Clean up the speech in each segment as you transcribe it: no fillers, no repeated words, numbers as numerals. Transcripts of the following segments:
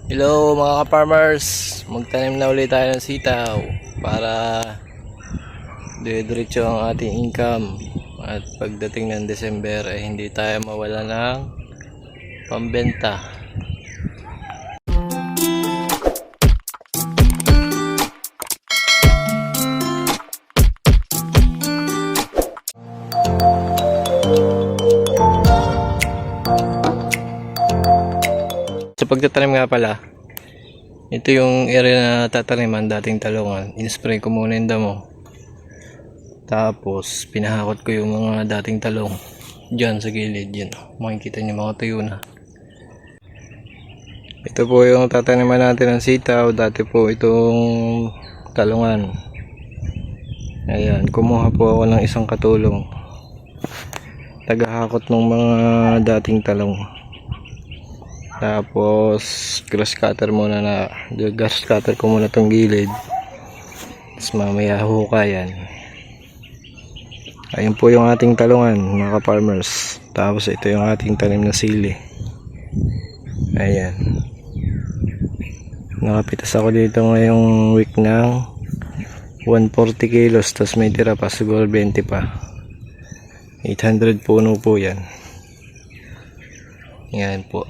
Hello mga ka-farmers, magtanim na ulit tayo ng sitaw para dire-diretso ang ating income at pagdating ng December ay hindi tayo mawala ng pambenta. Sa pagtatanim nga pala, ito yung area na tataniman dating talungan. In-spray ko muna yung damo. Tapos pinahakot ko yung mga dating talong dyan sa gilid. Yun, makikita nyo mga tuyo na. Ito po yung tataniman natin ng sitaw. Dati po itong talungan. Ayan, kumuha po ako ng isang katulong. Tagahakot ng mga dating talong. Tapos grass cutter muna grass cutter ko muna tong gilid. Tapos mamaya hukayan. Ayun po yung ating talungan mga ka-farmers. Tapos ito yung ating tanim na sili. Ayan. Nakapitas ako dito ngayong week ng 140 kilos. Tapos may tira pa siguro 20 pa. 800 puno po yan. Yan po.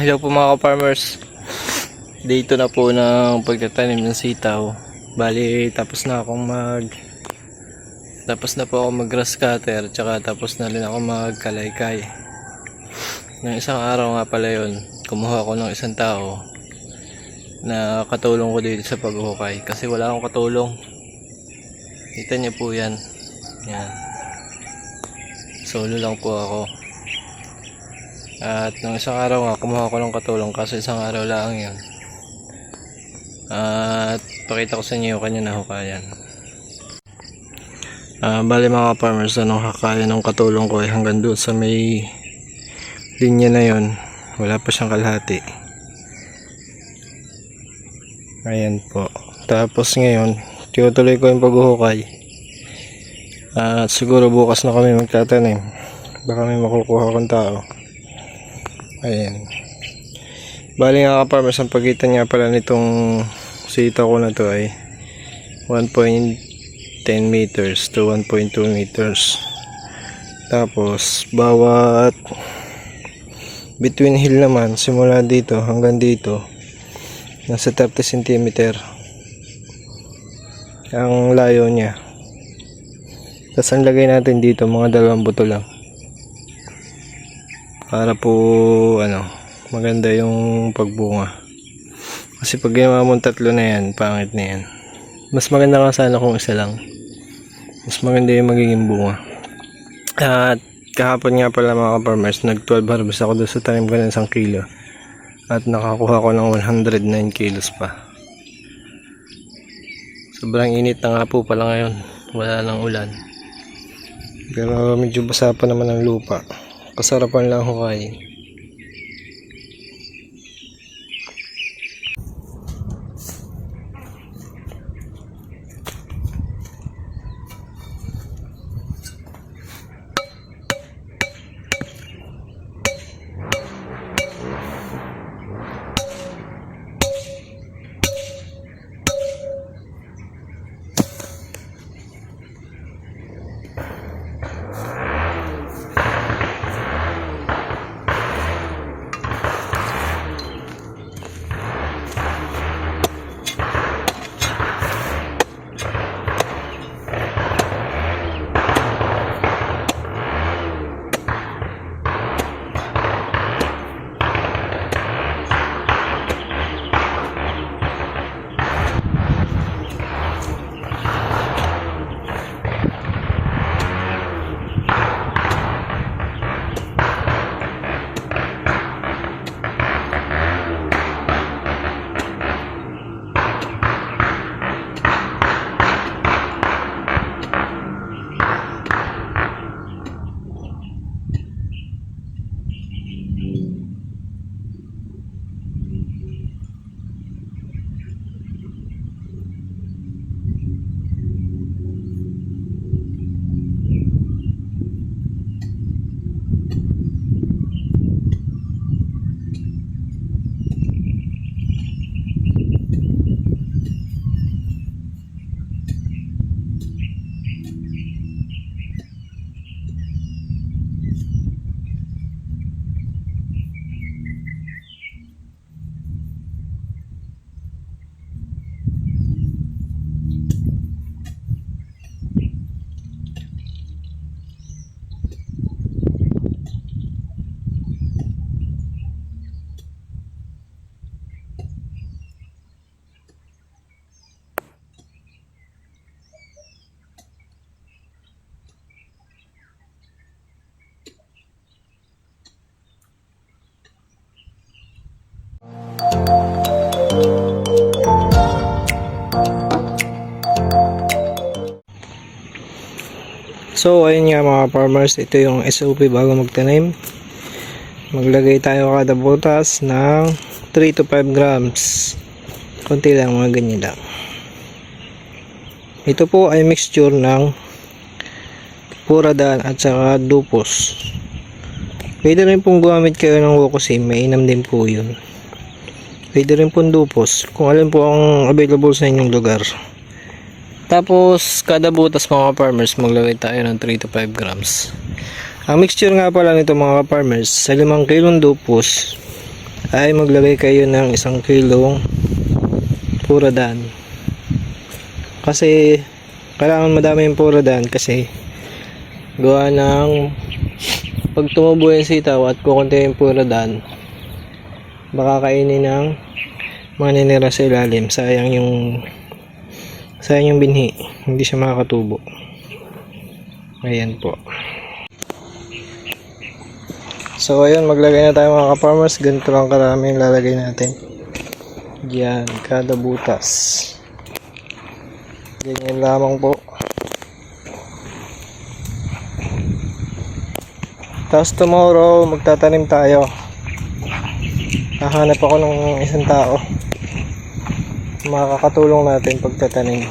Hello po mga ka-farmers. Dito na po ng pagtatanim ng sitaw. Bali tapos na po ako mag grass cutter, tsaka tapos na rin ako magkalaykay. Ng isang araw nga pala yun, kumuha ako ng isang tao na katulong ko dito sa paghuhukay kasi wala akong katulong. Kita niyo po yan. Yan. Solo lang po ako. At nung isang araw nga, kumuha ko ng katulong kasi isang araw lang yun. At pakita ko sa inyo yung kanya na hukayan. Bali mga farmers, anong hakayan ng katulong ko hanggang doon sa may linya na yon, wala pa siyang kalahati. Ayan po. Tapos ngayon tinutuloy ko yung paghuhukay. At siguro bukas na kami magtatanim, baka may makukuha kong tao. Ayan. Bali nga ka-farmers, ang pagitan nga pala nitong sita ko na to ay 1.10 meters to 1.2 meters. Tapos bawat between hill naman, simula dito hanggang dito, nasa 30 cm ang layo niya. Tapos ang lagay natin dito mga 2 buto lang, para po maganda yung pagbunga. Kasi pag ginawa mong 3 na yan, pangit na yan. Mas maganda nga sana kung isa lang, mas maganda yung magiging bunga. At kahapon nga pala mga ka-farmers, nag 12 harvest ako doon sa tanim ko ng 1 kilo. At nakakuha ko ng 109 kilos pa. Sobrang init na nga po pala ngayon, wala nang ulan. Pero medyo basa pa naman ang lupa. Kasarapan lang hukayin. So ayun nga mga farmers, ito yung SOP bago magtanim. Maglagay tayo kada butas ng 3 to 5 grams. Konti lang, mga ganyan lang. Ito po ay mixture ng Puradan at saka Dupos. Pwede rin pong gumamit kayo ng Wokosim, mainam din po yun. Pwede rin pong Dupos kung alam po ang available sa inyong lugar. Tapos kada butas mga farmers, maglagay tayo ng 3 to 5 grams. Ang mixture nga pala nito mga farmers, sa 5 kilong Dupos ay maglagay kayo ng 1 kilong Puradan. Kasi kailangan madami yung Puradan kasi gawa ng pag tumubo yung sitaw at kukunti yung Puradan, baka kainin ng mga ninira sa ilalim. Sayang yung binhi, hindi siya makakatubo. Ayan po. So ayun, maglagay na tayo mga ka-farmers. Ganito lang karami yung lalagay natin. Yan, kada butas. Ganyan lamang po. Tapos tomorrow, magtatanim tayo. Hahanap ako ng isang tao. Makakatulong natin pagtatanim.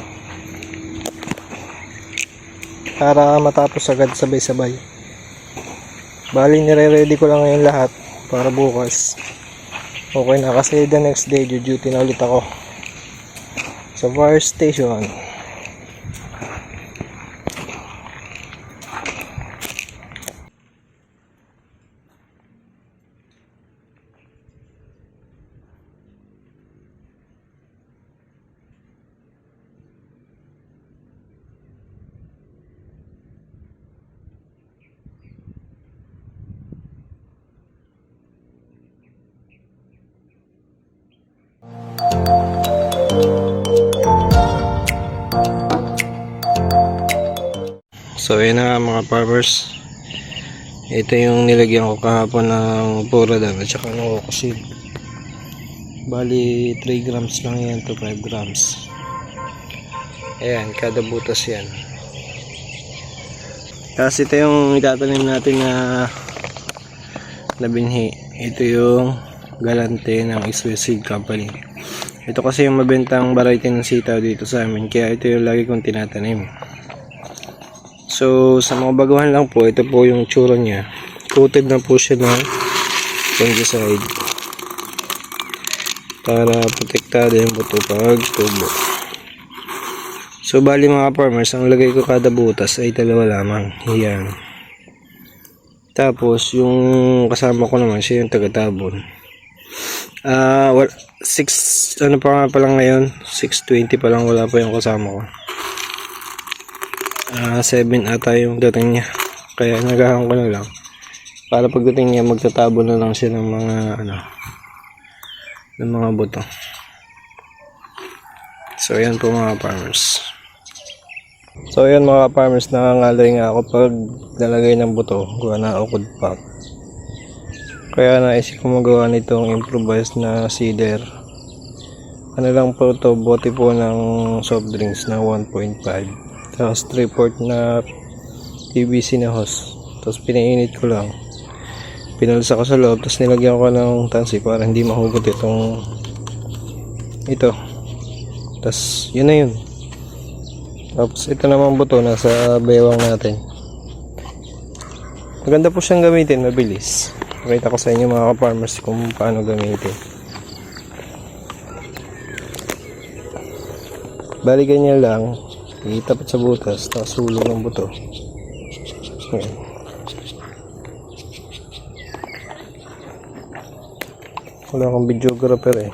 Para matapos agad sabay-sabay. Bali, nire-ready ko lang ngayon lahat para bukas. Okay na kasi the next day duty na ulit ako sa fire station. So yun na nga mga farmers, ito yung nilagyan ko kahapon ng Pura-Dan at saka ng Ocosid. Bali 3 grams lang yan to 5 grams. Ayan, kada butas yan. Kasi ito yung itatanim natin na binhi. Ito yung Galante ng Swiss Seed Company. Ito kasi yung mabentang variety ng sitaw dito sa amin, kaya ito yung lagi kong tinatanim. So sa mga baguhan lang po, ito po yung tsura niya. Coated na po siya ng fungicide para protektado yung buto pag tubo. So bali mga farmers, ang lagay ko kada butas ay 2 lamang. Yan. Tapos yung kasama ko naman, siya yung taga-tabon. 6 ano pa nga pala ngayon, 6:20 pa lang, wala pa yung kasama ko. 7 ata yung dating niya, kaya nagahan ko na lang para pagdating niya magtatabo na lang siya ng mga buto. So ayan po mga farmers. So ayan mga farmers, nangangalay nga ako pag nalagay ng buto, gawa na ukod pack. Kaya naisip ko magawa nitong improvised na seeder. Ano lang po to, bote po ng soft drinks na 1.5. Tapos 3/4 na PVC na hose. Tapos pinainit ko lang. Pinalsa ko sa loob. Tapos nilagyan ko ng tansi para hindi mahugot ito. Tapos yun na yun. Tapos ito naman buto nasa bewang natin. Maganda po siyang gamitin, mabilis. Pakita ko sa inyo mga ka-farmers kung paano gamitin. Bali ganyan lang. Itapat sa butas, tapos sulong ng buto. Ayan. Wala akong videographer eh.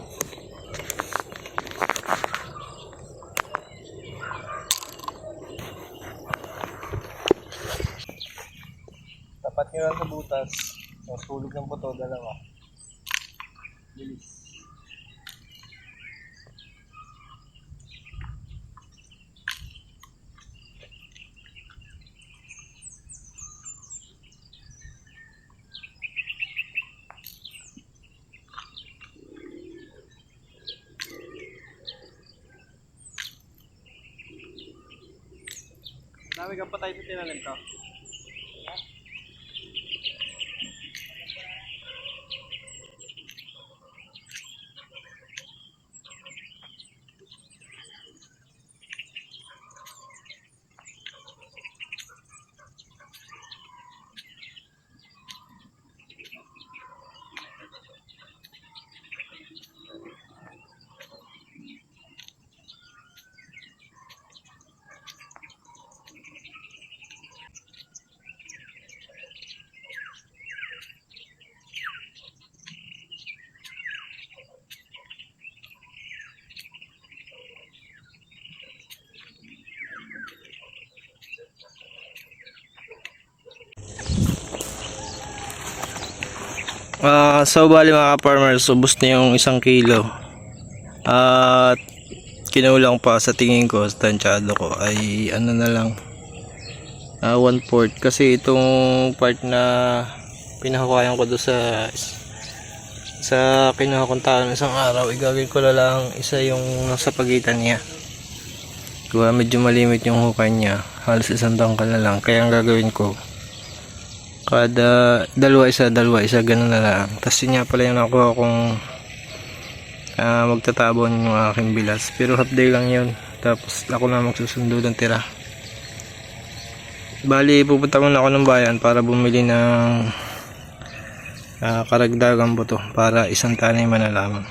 Tapat nyo lang sa butas, tapos sulong ng buto, dalawa. Bilis. Dami ka pa tayo sa tinalim to. So bali mga farmers, ubos na yung 1 kilo. At kinulang pa sa tingin ko, sa tansyado ko ay ano na lang, 1/4 kasi itong part na pinahukayan ko doon sa kinuha kong tao ng isang araw. Igagawin ko na lang isa yung nasa pagitan niya. Kaya medyo malimit yung hukay niya, halos isang tangkal na lang. Kaya ang gagawin ko, kada dalawa isa, ganun na lang. Tapos yun nga pala yung nakuha kong magtatabon yung aking bilas. Pero half day lang yun. Tapos ako na magsusundo ng tira. Bali, pupunta muna ako ng bayan para bumili ng karagdagang buto para isang tanay man na lamang.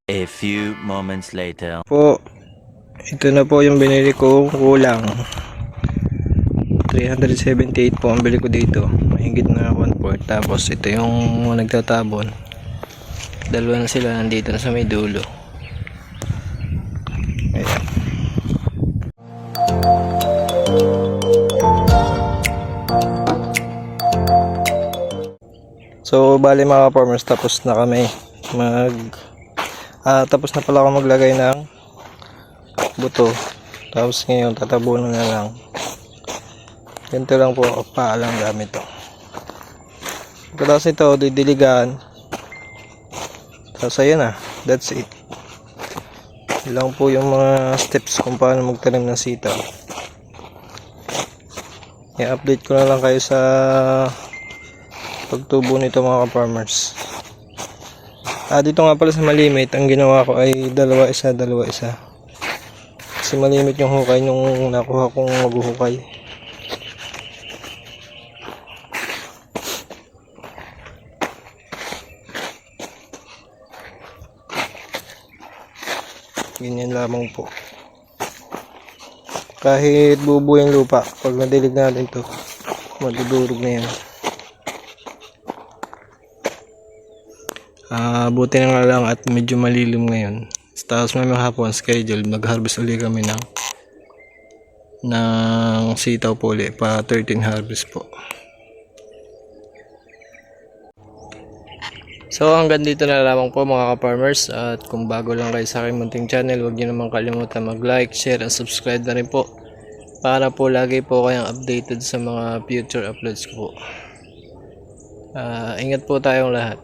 A few moments later. Po, ito na po yung binili ko, kulang 378 po ang bili ko dito, mahigit na 1/4. Tapos ito yung nagtatabon, dalawa na sila, nandito na sa may dulo. Ayan. So bali mga farmers, tapos na kami tapos na pala ako maglagay ng buto. Tapos ngayon tatabunan na lang. Ganito lang po, paalang gamit to. Tapos ito didiligan. Tapos ayan na, that's it. Ilang po yung mga steps kung paano magtanim ng sitaw. I-update ko na lang kayo sa pagtubo nito mga farmers. Dito nga pala sa malimit, ang ginawa ko ay dalawa isa. Kasi malimit yung hukay nung nakuha kong maghuhukay. Ganyan lamang po. Kahit bubuo yung lupa, pag nadilig natin to, madudurog na yan. Buti na nga lang at medyo malilim ngayon. Tapos may hapon schedule, mag-harvest ulit kami ng sitaw po ulit, pa 13 harvest po. So hanggang dito na lamang po mga ka-farmers, at kung bago lang kayo sa aking munting channel, huwag niyo naman kalimutan mag-like, share at subscribe na rin po para po lagi po kayong updated sa mga future uploads ko po. Ingat po tayong lahat.